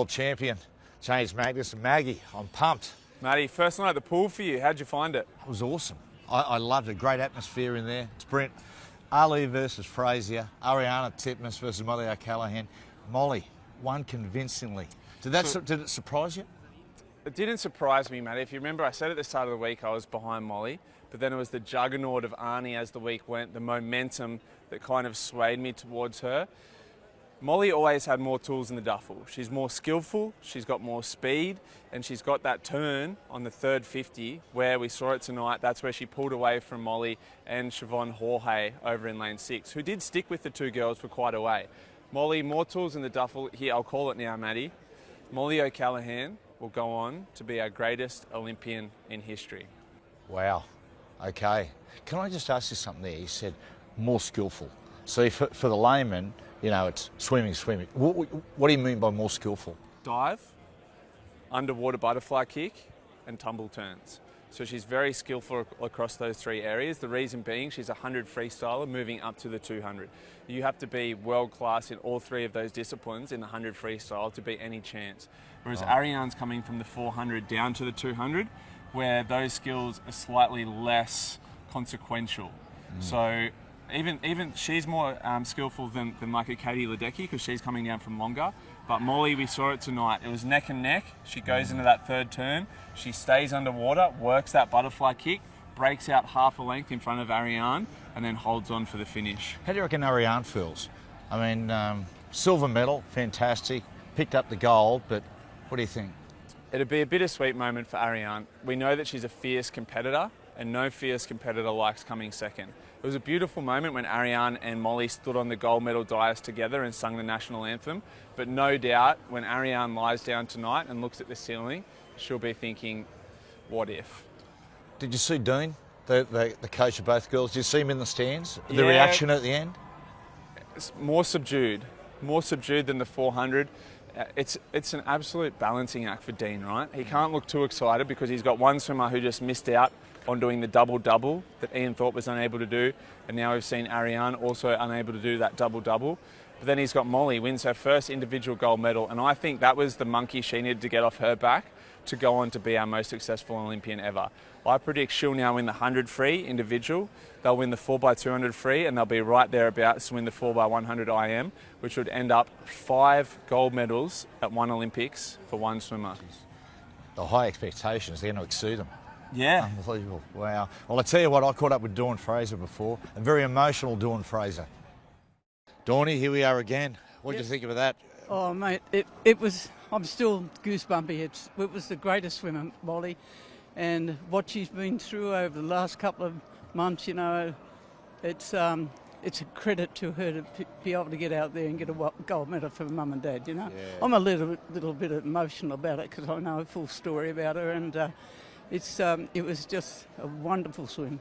world champion, James Magnussen. Maggie, I'm pumped. Matty, first night at the pool for you. How'd you find it? It was awesome. I loved it. Great atmosphere in there. It's brilliant. Ali versus Fraser, Ariarne Titmus versus Mollie O'Callaghan. Mollie won convincingly. Did it surprise you? It didn't surprise me, Matty. If you remember, I said at the start of the week I was behind Mollie, but then it was the juggernaut of Arnie as the week went, the momentum that kind of swayed me towards her. Mollie always had more tools in the duffel. She's more skillful, she's got more speed, and she's got that turn on the third 50 where we saw it tonight. That's where she pulled away from Mollie and Siobhan Jorge over in lane 6, who did stick with the two girls for quite a way. Mollie, more tools in the duffel. Here, I'll call it now, Matty. Mollie O'Callaghan will go on to be our greatest Olympian in history. Wow. Okay. Can I just ask you something there? You said more skillful. See, for the layman, you know, it's swimming. What do you mean by more skillful? Dive, underwater butterfly kick, and tumble turns. So she's very skillful across those three areas. The reason being she's a 100 freestyler moving up to the 200. You have to be world class in all three of those disciplines in the 100 freestyle to beat any chance. Whereas Ariarne's coming from the 400 down to the 200, where those skills are slightly less consequential. So even she's more skillful than like a Katie Ledecky because she's coming down from longer. But Mollie, we saw it tonight. It was neck and neck. She goes into that third turn. She stays underwater, works that butterfly kick, breaks out half a length in front of Ariarne, and then holds on for the finish. How do you reckon Ariarne feels? I mean, silver medal, fantastic. Picked up the gold, but what do you think? It'd be a bittersweet moment for Ariarne. We know that she's a fierce competitor, and no fierce competitor likes coming second. It was a beautiful moment when Ariarne and Mollie stood on the gold medal dais together and sung the national anthem. But no doubt, when Ariarne lies down tonight and looks at the ceiling, she'll be thinking, what if? Did you see Dean, the coach of both girls? Did you see him in the stands? The Yeah. reaction at the end? It's more subdued than the 400. It's an absolute balancing act for Dean, right? He can't look too excited because he's got one swimmer who just missed out on doing the double-double that Ian Thorpe was unable to do, and now we've seen Ariarne also unable to do that double-double. But then he's got Mollie, wins her first individual gold medal, and I think that was the monkey she needed to get off her back to go on to be our most successful Olympian ever. I predict she'll now win the 100 free individual, they'll win the 4x200 free, and they'll be right thereabouts to win the 4x100 IM, which would end up 5 gold medals at one Olympics for one swimmer. The high expectations, they're going to exceed them. Yeah. Unbelievable. Wow. Well, I tell you what, I caught up with Dawn Fraser before, a very emotional Dawn Fraser. Dawny, here we are again. What did you think of that? Oh, mate, it was, I'm still goosebumpy. It was the greatest swimmer, Mollie, and what she's been through over the last couple of months, you know, it's a credit to her to be able to get out there and get a gold medal for Mum and Dad, you know. Yeah. I'm a little bit emotional about it because I know a full story about her, and it was just a wonderful swim.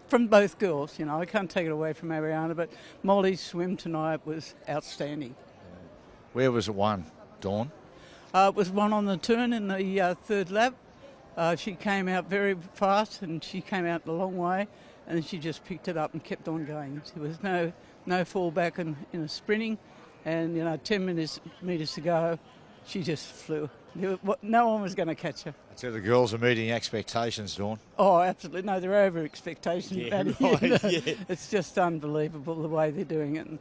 From both girls, you know, I can't take it away from Ariarne, but Mollie's swim tonight was outstanding. Where was it won, Dawn? It was won on the turn in the third lap. She came out very fast and she came out a long way, and she just picked it up and kept on going. There was no fall back in a sprinting, and, you know, 10 metres to go, she just flew. No one was going to catch her. So the girls are meeting expectations, Dawn. Oh, absolutely. No, they're over expectations. Yeah, Matty. right, You know, yeah. It's just unbelievable the way they're doing it. And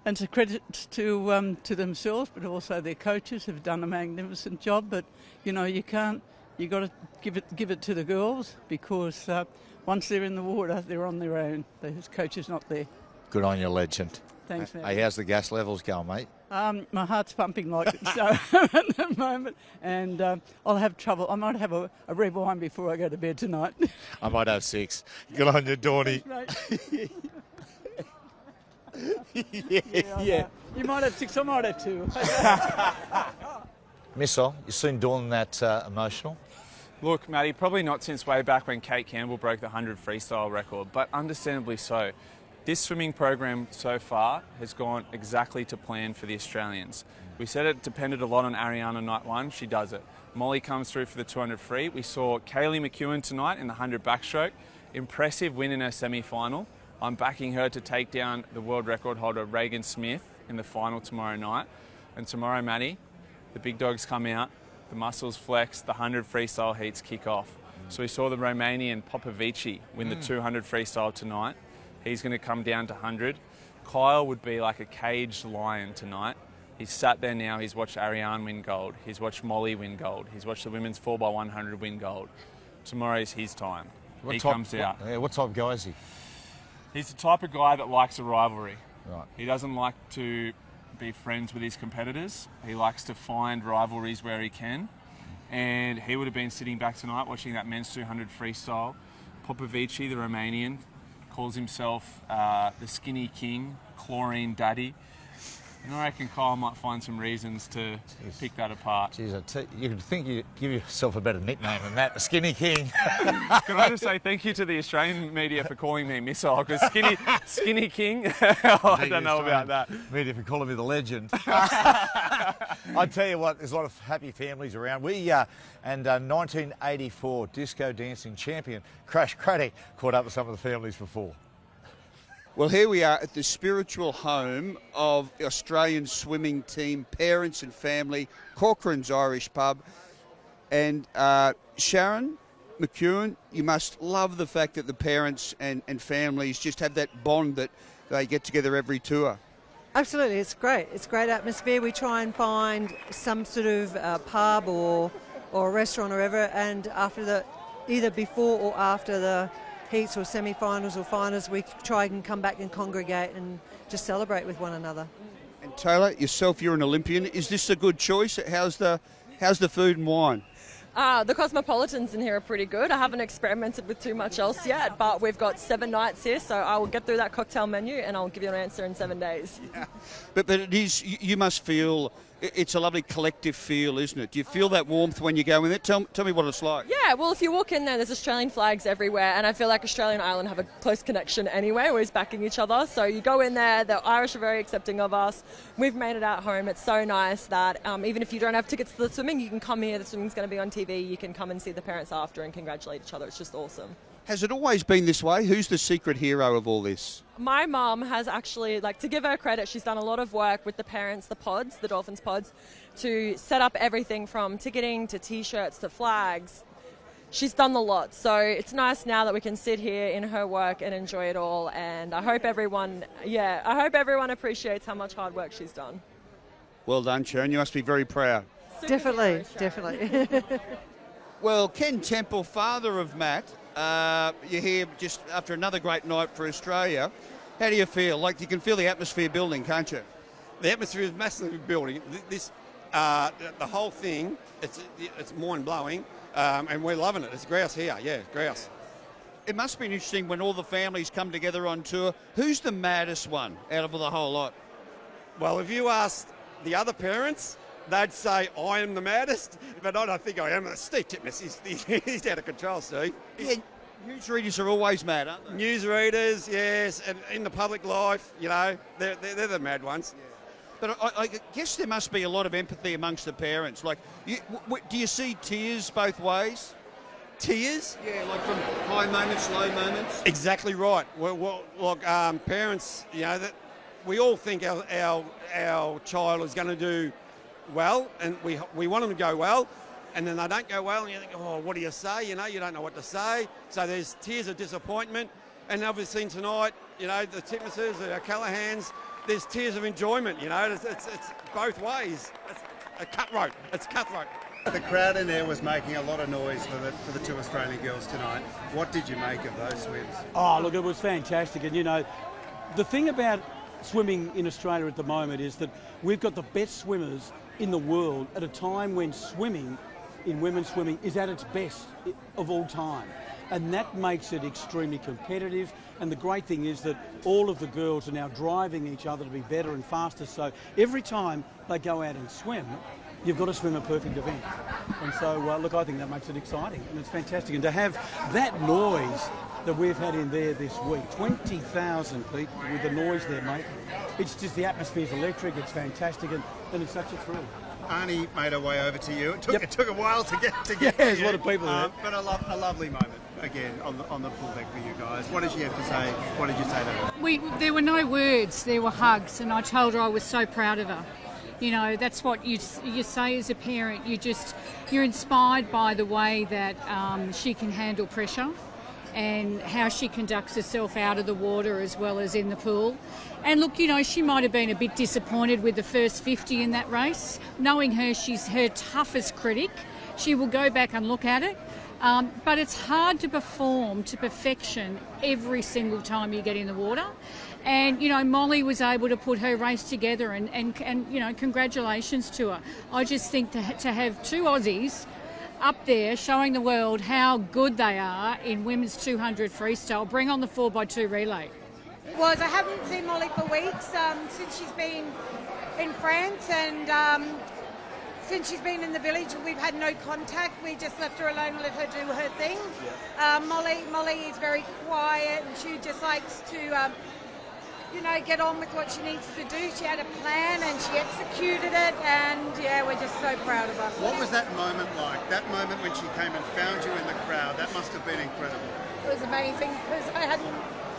it's a credit to themselves, but also their coaches have done a magnificent job. But, you know, you got to give it to the girls because once they're in the water, they're on their own. The coach is not there. Good on you, legend. Thanks, Matty. Hey, how's the gas levels going, mate? My heart's pumping like it so at the moment, and I'll have trouble. I might have a red wine before I go to bed tonight. I might have 6. Good on you, Dawny. Yeah. You might have 6, I might have 2. Missile, you seen Dawn that emotional? Look, Matty, probably not since way back when Kate Campbell broke the 100 freestyle record, but understandably so. This swimming program so far has gone exactly to plan for the Australians. We said it depended a lot on Ariarne night 1, she does it. Mollie comes through for the 200 free. We saw Kaylee McEwen tonight in the 100 backstroke. Impressive win in her semi-final. I'm backing her to take down the world record holder Regan Smith in the final tomorrow night. And tomorrow, Matty, the big dogs come out, the muscles flex, the 100 freestyle heats kick off. So we saw the Romanian Popovici win the 200 freestyle tonight. He's going to come down to 100. Kyle would be like a caged lion tonight. He's sat there now, he's watched Ariarne win gold, he's watched Mollie win gold, he's watched the women's 4x100 win gold. Tomorrow's his time. He comes out. What type of guy is he? He's the type of guy that likes a rivalry. Right. He doesn't like to be friends with his competitors. He likes to find rivalries where he can. And he would have been sitting back tonight watching that men's 200 freestyle. Popovici, the Romanian, calls himself the skinny king, chlorine daddy. And I reckon Kyle might find some reasons to pick that apart. Jeez, you could think you'd give yourself a better nickname than that, the Skinny King. Can I just say thank you to the Australian media for calling me missile, because skinny King, I don't know about that. Media for calling me the legend. I tell you what, there's a lot of happy families around. We and 1984 disco dancing champion Crash Craddock caught up with some of the families before. Well, here we are at the spiritual home of the Australian swimming team, parents and family, Corcoran's Irish Pub. And Sharon McEwen, you must love the fact that the parents and families just have that bond that they get together every tour. Absolutely, it's great. It's a great atmosphere. We try and find some sort of pub or a restaurant or whatever, and either before or after the heats or semi-finals or finals, we try and come back and congregate and just celebrate with one another. And Taylor, yourself, you're an Olympian. Is this a good choice? How's the food and wine? The Cosmopolitans in here are pretty good. I haven't experimented with too much else yet, but we've got 7 nights here, so I will get through that cocktail menu and I'll give you an answer in 7 days. Yeah. But it is, you must feel, it's a lovely collective feel, isn't it? Do you feel that warmth when you go in there? Tell me what it's like. Yeah, well, if you walk in there's Australian flags everywhere, and I feel like Australia and Ireland have a close connection anyway. We're always backing each other. So you go in there, the Irish are very accepting of us. We've made it at home. It's so nice that even if you don't have tickets to the swimming, you can come here. The swimming's going to be on TV. You can come and see the parents after and congratulate each other. It's just awesome. Has it always been this way? Who's the secret hero of all this? My mum has actually, to give her credit, she's done a lot of work with the parents, the pods, the Dolphins pods, to set up everything from ticketing to T-shirts to flags. She's done a lot, so it's nice now that we can sit here in her work and enjoy it all. And I hope everyone appreciates how much hard work she's done. Well done, Sharon. You must be very proud. Definitely. Well, Ken Temple, father of Matt, you're here just after another great night for Australia. How do you feel? Like, you can feel the atmosphere building, can't you? The atmosphere is massively building. The whole thing, it's mind-blowing, and we're loving it. It's grouse here, yeah, grouse. It must be interesting when all the families come together on tour. Who's the maddest one out of the whole lot? Well, if you ask the other parents, they'd say I am the maddest, but I don't think I am. Steve Titmus, he's out of control, Steve. Yeah, newsreaders are always mad, aren't they? Newsreaders, yes, and in the public life, they're the mad ones. Yeah. But I guess there must be a lot of empathy amongst the parents. Like, do you see tears both ways? Tears? Yeah, like from high moments, low moments? Exactly right. Well, look, parents, that we all think our child is going to do well, and we want them to go well, and then they don't go well, and you think, oh, what do you say? You don't know what to say. So there's tears of disappointment, and obviously tonight, the Titmuses, the O'Callaghan's, there's tears of enjoyment. It's both ways. It's cutthroat. The crowd in there was making a lot of noise for the 2 Australian girls tonight. What did you make of those swims? Oh, look, it was fantastic. And, the thing about swimming in Australia at the moment is that we've got the best swimmers in the world at a time when women's swimming is at its best of all time. And that makes it extremely competitive. And the great thing is that all of the girls are now driving each other to be better and faster. So every time they go out and swim, you've got to swim a perfect event. And so, look, I think that makes it exciting and it's fantastic. And to have that noise that we've had in there this week, 20,000 people with the noise they're making, it's just, the atmosphere's electric, it's fantastic, and it's such a thrill. Arnie made her way over to you. It took a while to get Yeah, to there's you. a lot of people there. But a lovely moment again on the pullback for you guys. What did she have to say? What did you say to her? There were no words, there were hugs, and I told her I was so proud of her. You know, that's what you say as a parent. You're inspired by the way that she can handle pressure and how she conducts herself out of the water as well as in the pool. And look, you know, she might have been a bit disappointed with the first 50 in that race. Knowing her, she's her toughest critic. She will go back and look at it. But it's hard to perform to perfection every single time you get in the water. And, you know, Mollie was able to put her race together and you know, congratulations to her. I just think to have two Aussies up there showing the world how good they are in women's 200 freestyle, bring on the 4x2 relay. I haven't seen Mollie for weeks since she's been in France, and since she's been in the village we've had no contact. We just left her alone and let her do her thing. Mollie is very quiet and she just likes to you know, get on with what she needs to do. She had a plan and she executed it, and yeah, we're just so proud of her. What was that moment like? That moment when she came and found you in the crowd, that must have been incredible. It was amazing because I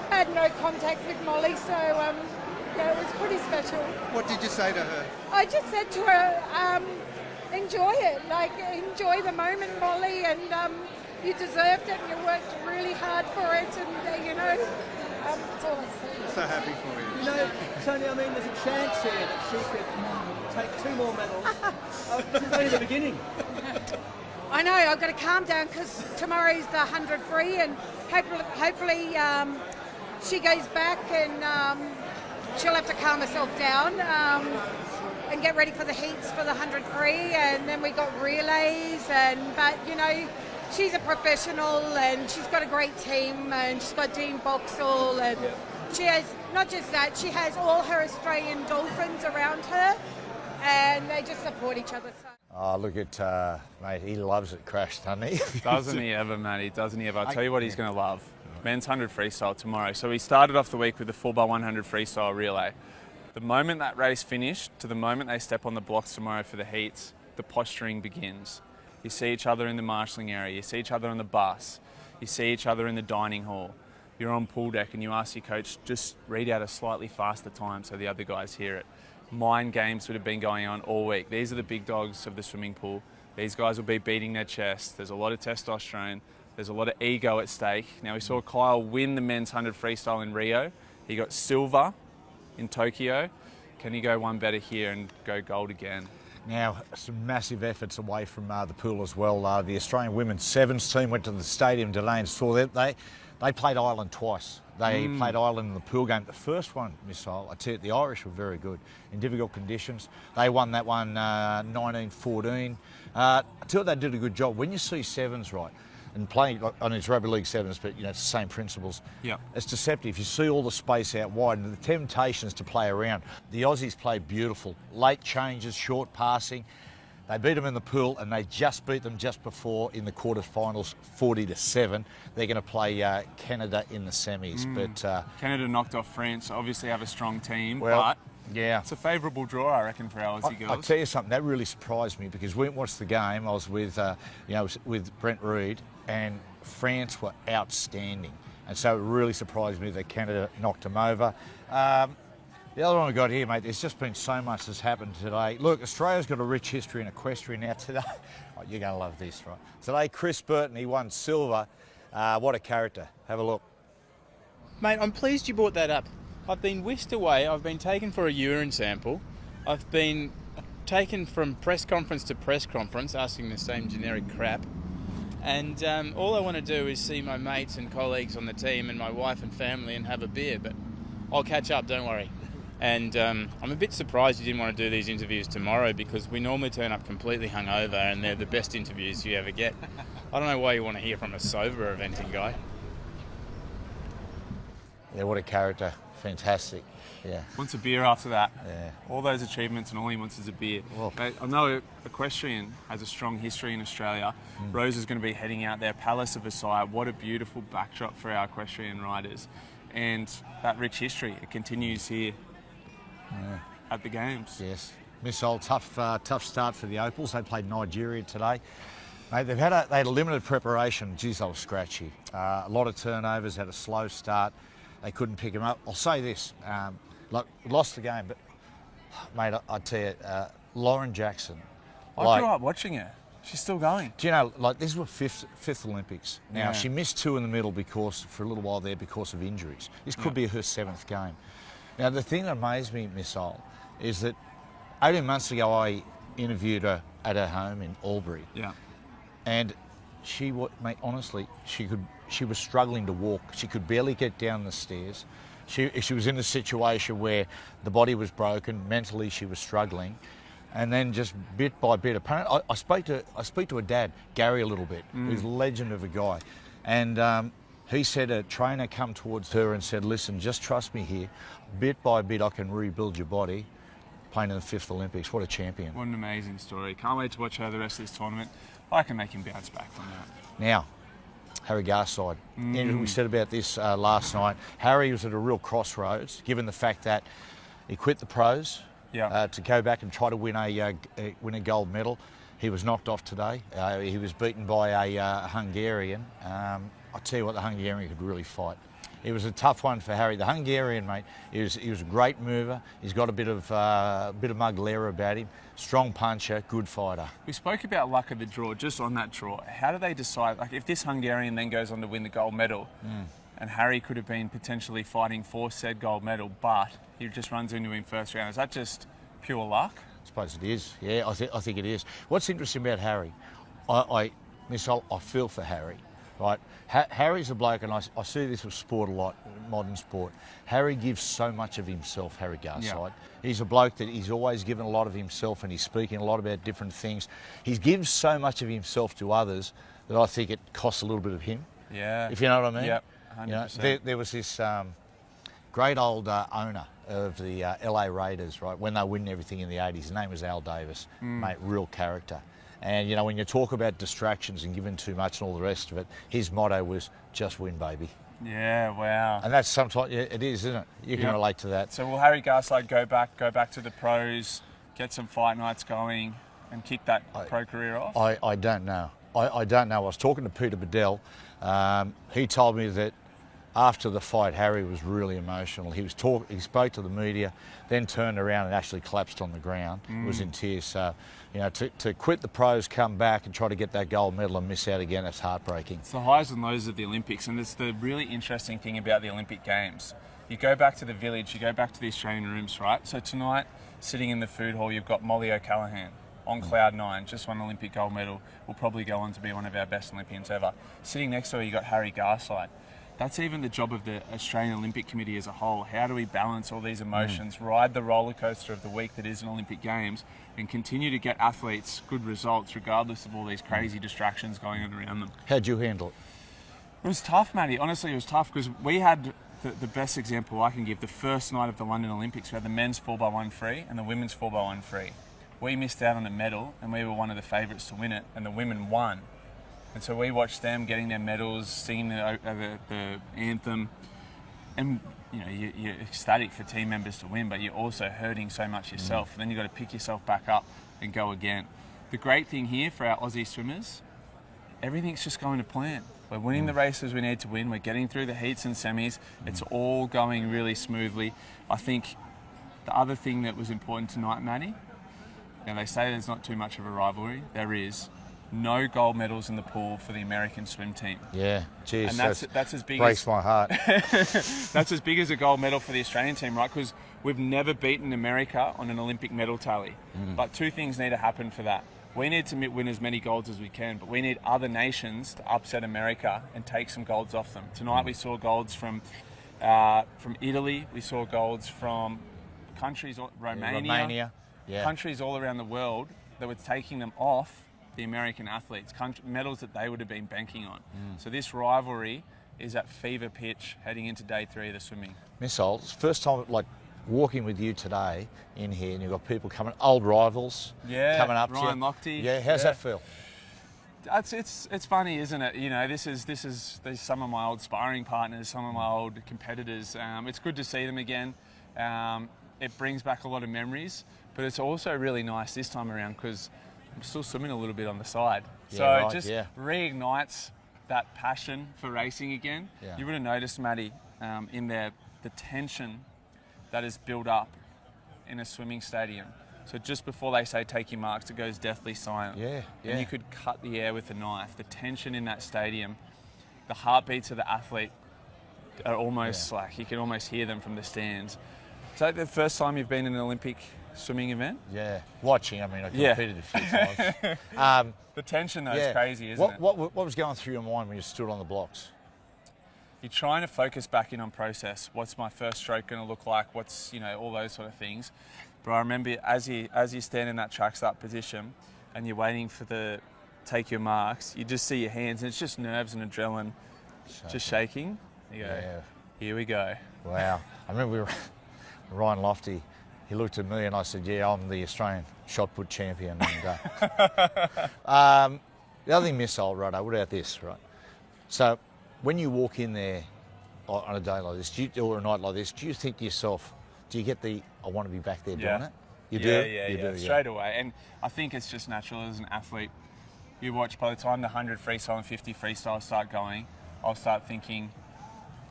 had no contact with Mollie, so yeah, it was pretty special. What did you say to her? I just said to her, enjoy it, like enjoy the moment, Mollie, and you deserved it and you worked really hard for it, and you know, that's all I say. So happy for you. You know, Tony, I mean, there's a chance here that she could take 2 more medals. This is only the beginning. I know, I've got to calm down because tomorrow's the 100 free, and hopefully she goes back and she'll have to calm herself down and get ready for the heats for the 100 free, and then we got relays, but you know, she's a professional and she's got a great team, and she's got Dean Boxall, and she has, not just that, she has all her Australian Dolphins around her, and they just support each other. So. Oh, look at, mate, he loves it, Crash, doesn't he? Doesn't he ever, Matty? Doesn't he ever? I'll tell you what he's going to love. Men's 100 freestyle tomorrow. So we started off the week with the 4x100 freestyle relay. The moment that race finished to the moment they step on the blocks tomorrow for the heats, the posturing begins. You see each other in the marshalling area, you see each other on the bus, you see each other in the dining hall. You're on pool deck and you ask your coach, just read out a slightly faster time so the other guys hear it. Mind games would have been going on all week. These are the big dogs of the swimming pool. These guys will be beating their chest. There's a lot of testosterone. There's a lot of ego at stake. Now, we saw Kyle win the men's 100 freestyle in Rio. He got silver in Tokyo. Can he go one better here and go gold again? Now, some massive efforts away from the pool as well. The Australian women's sevens team went to the stadium today and saw that they played Ireland twice. They played Ireland in the pool game. The first one, Missile, I tell you, the Irish were very good in difficult conditions. They won that one 19-14. I tell you, they did a good job. When you see sevens, right, and playing on its rugby league sevens, but you know, it's the same principles. Yeah. It's deceptive. You see all the space out wide and the temptations to play around. The Aussies played beautiful. Late changes, short passing. They beat them in the pool, and they just beat them just before in the quarterfinals, 40-7. They're going to play Canada in the semis. But Canada knocked off France. Obviously, have a strong team, well, but yeah, it's a favourable draw, I reckon, for our Aussie girls. I'll tell you something that really surprised me, because we watched the game. I was with with Brent Reed, and France were outstanding, and so it really surprised me that Canada knocked them over. The other one I got here, mate, there's just been so much that's happened today. Look, Australia's got a rich history in equestrian now today. Oh, you're going to love this, right? Today, Chris Burton, he won silver. What a character. Have a look. Mate, I'm pleased you brought that up. I've been whisked away. I've been taken for a urine sample. I've been taken from press conference to press conference asking the same generic crap. And all I want to do is see my mates and colleagues on the team and my wife and family and have a beer. But I'll catch up, don't worry. And I'm a bit surprised you didn't want to do these interviews tomorrow, because we normally turn up completely hungover and they're the best interviews you ever get. I don't know why you want to hear from a sober eventing guy. Yeah, what a character. Fantastic. Yeah. Wants a beer after that. Yeah. All those achievements and all he wants is a beer. Well, I know Equestrian has a strong history in Australia. Rose is going to be heading out there. Palace of Versailles. What a beautiful backdrop for our equestrian riders. And that rich history, it continues here. Yeah. At the games. Yes. Missile, tough start for the Opals. They played Nigeria today. Mate, they had a limited preparation. Geez, they were scratchy. A lot of turnovers, had a slow start. They couldn't pick them up. I'll say this, lost the game, but Mate, I tell you, Lauren Jackson. I grew up watching her. She's still going. Do you know, like, this was fifth Olympics. Now, Yeah. she missed 2 in the middle for a little while there because of injuries. This could be her 7th game. Now, the thing that amazed me, Miss Ol, is that 18 months ago I interviewed her at her home in Albury. Yeah. And mate, honestly, she was struggling to walk. She could barely get down the stairs. She was in a situation where the body was broken, mentally she was struggling. And then just bit by bit, apparently, I speak to her dad, Gary, a little bit, who's a legend of a guy. And he said a trainer come towards her and said, listen, just trust me here. Bit by bit, I can rebuild your body. Playing in the 5th Olympics. What a champion. What an amazing story. Can't wait to watch her the rest of this tournament. I can make him bounce back from that. Now, Harry Garside. We said about this last night. Harry was at a real crossroads, given the fact that he quit the pros to go back and try to win a gold medal. He was knocked off today. He was beaten by a Hungarian. I'll tell you what, the Hungarian could really fight. It was a tough one for Harry. The Hungarian, mate, he was a great mover. He's got a bit of Muglera about him. Strong puncher, good fighter. We spoke about luck of the draw, just on that draw. How do they decide, like, if this Hungarian then goes on to win the gold medal, and Harry could have been potentially fighting for said gold medal, but he just runs into him first round, is that just pure luck? I suppose it is. Yeah, I think it is. What's interesting about Harry, I feel for Harry. Right, Harry's a bloke, and I see this with sport a lot, modern sport. Harry gives so much of himself, Harry Garside. Yeah. He's a bloke that he's always given a lot of himself, and he's speaking a lot about different things. He gives so much of himself to others that I think it costs a little bit of him. Yeah. If you know what I mean? Yep, 100%. You know, there was this great old owner of the LA Raiders, right, when they were winning everything in the 80s. His name was Al Davis, mate, real character. And, you know, when you talk about distractions and giving too much and all the rest of it, his motto was, just win, baby. Yeah, wow. And that's sometimes, it is, isn't it? You can relate to that. So will Harry Garside go back to the pros, get some fight nights going and kick that pro career off? I don't know. I don't know. I was talking to Peter Bedell. He told me that after the fight, Harry was really emotional. He spoke to the media, then turned around and actually collapsed on the ground. Was in tears. So, you know, to quit the pros, come back and try to get that gold medal and miss out again, it's heartbreaking. It's the highs and lows of the Olympics, and it's the really interesting thing about the Olympic Games. You go back to the village, you go back to the Australian rooms, right? So tonight, sitting in the food hall, you've got Mollie O'Callaghan on cloud 9, just won an Olympic gold medal, will probably go on to be one of our best Olympians ever. Sitting next to her, you've got Harry Garside. That's even the job of the Australian Olympic Committee as a whole. How do we balance all these emotions, ride the roller coaster of the week that is an Olympic Games, and continue to get athletes good results regardless of all these crazy distractions going on around them? How'd you handle it? It was tough, Matty. Honestly, it was tough because we had the best example I can give. The first night of the London Olympics, we had the men's 4x1 free and the women's 4x1 free. We missed out on a medal, and we were one of the favourites to win it, and the women won. And so we watched them getting their medals, singing the anthem, and you know you're ecstatic for team members to win, but you're also hurting so much yourself. And then you've got to pick yourself back up and go again. The great thing here for our Aussie swimmers, everything's just going to plan. We're winning the races we need to win. We're getting through the heats and semis. It's all going really smoothly. I think the other thing that was important tonight, Matty, now they say there's not too much of a rivalry. There is. No gold medals in the pool for the American swim team. Yeah, geez, and that's as big breaks as my heart. That's as big as a gold medal for the Australian team, right? Because we've never beaten America on an Olympic medal tally. But two things need to happen for that. We need to win as many golds as we can, but we need other nations to upset America and take some golds off them. Tonight we saw golds from Italy. We saw golds from countries, Romania. Yeah. Countries all around the world that were taking them off the American athletes, medals that they would have been banking on. So this rivalry is at fever pitch heading into day 3 of the swimming. Miss Ol, it's first time like walking with you today in here, and you've got people coming, old rivals, coming up Ryan to you. Lochte. Yeah, how's that feel? It's funny, isn't it? You know, these some of my old sparring partners, some of my old competitors. It's good to see them again. It brings back a lot of memories, but it's also really nice this time around because I'm still swimming a little bit on the side. Yeah, so right, it just reignites that passion for racing again. Yeah. You would have noticed, Matty, in the tension that is built up in a swimming stadium. So just before they say take your marks, it goes deathly silent. Yeah, yeah. And you could cut the air with a knife. The tension in that stadium, the heartbeats of the athlete are almost like, you can almost hear them from the stands. Is that the first time you've been in an Olympic swimming event? Yeah, watching. I mean, I competed a few times. The tension though is crazy, isn't it? What was going through your mind when you stood on the blocks? You're trying to focus back in on process. What's my first stroke going to look like? What's, you know, all those sort of things. But I remember as you stand in that track start position and you're waiting for the take your marks, you just see your hands and it's just nerves and adrenaline just shaking. You go, here we go. Wow. I remember Ryan Lofty, he looked at me and I said, yeah, I'm the Australian shot put champion. And, the other thing, Missile, right, what about this, right? So when you walk in there on a day like this, or a night like this, do you think to yourself, do you get the, I want to be back there doing it? You do? Yeah, straight away. And I think it's just natural as an athlete. You watch, by the time the 100 freestyle and 50 freestyle start going, I'll start thinking,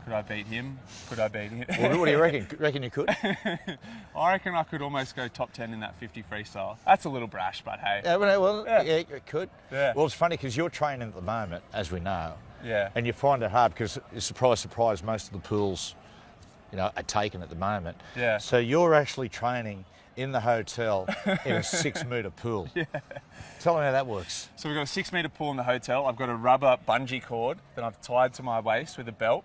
could I beat him? Could I beat him? What do you reckon? Reckon you could? I reckon I could almost go top 10 in that 50 freestyle. That's a little brash, but hey. Yeah, it could. Yeah. Well, it's funny because you're training at the moment, as we know. Yeah. And you find it hard because, surprise, surprise, most of the pools, you know, are taken at the moment. Yeah. So you're actually training in the hotel in a 6-metre pool. Yeah. Tell me how that works. So we've got a 6-metre pool in the hotel. I've got a rubber bungee cord that I've tied to my waist with a belt.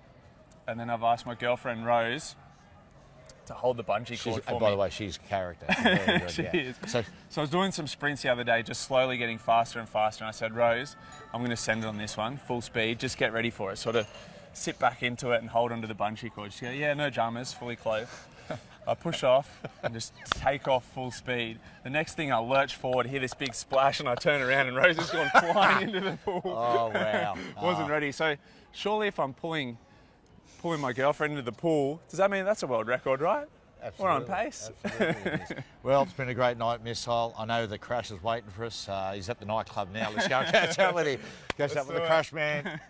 And then I've asked my girlfriend, Rose, to hold the bungee cord for me. By the way, she's a character. Very good, She is. So I was doing some sprints the other day, just slowly getting faster and faster. And I said, Rose, I'm going to send it on this one, full speed. Just get ready for it. Sort of sit back into it and hold onto the bungee cord. She goes, yeah, no dramas, fully clothed. I push off and just take off full speed. The next thing I lurch forward, hear this big splash, and I turn around and Rose has gone flying into the pool. Oh, wow. Wasn't ready. So surely if I'm pulling my girlfriend into the pool, does that mean that's a world record, right? Absolutely. We're on pace. Absolutely. Well, it's been a great night, Missile. I know the Crash is waiting for us. He's at the nightclub now. Let's go and catch up with him. Catch up with the Crash man.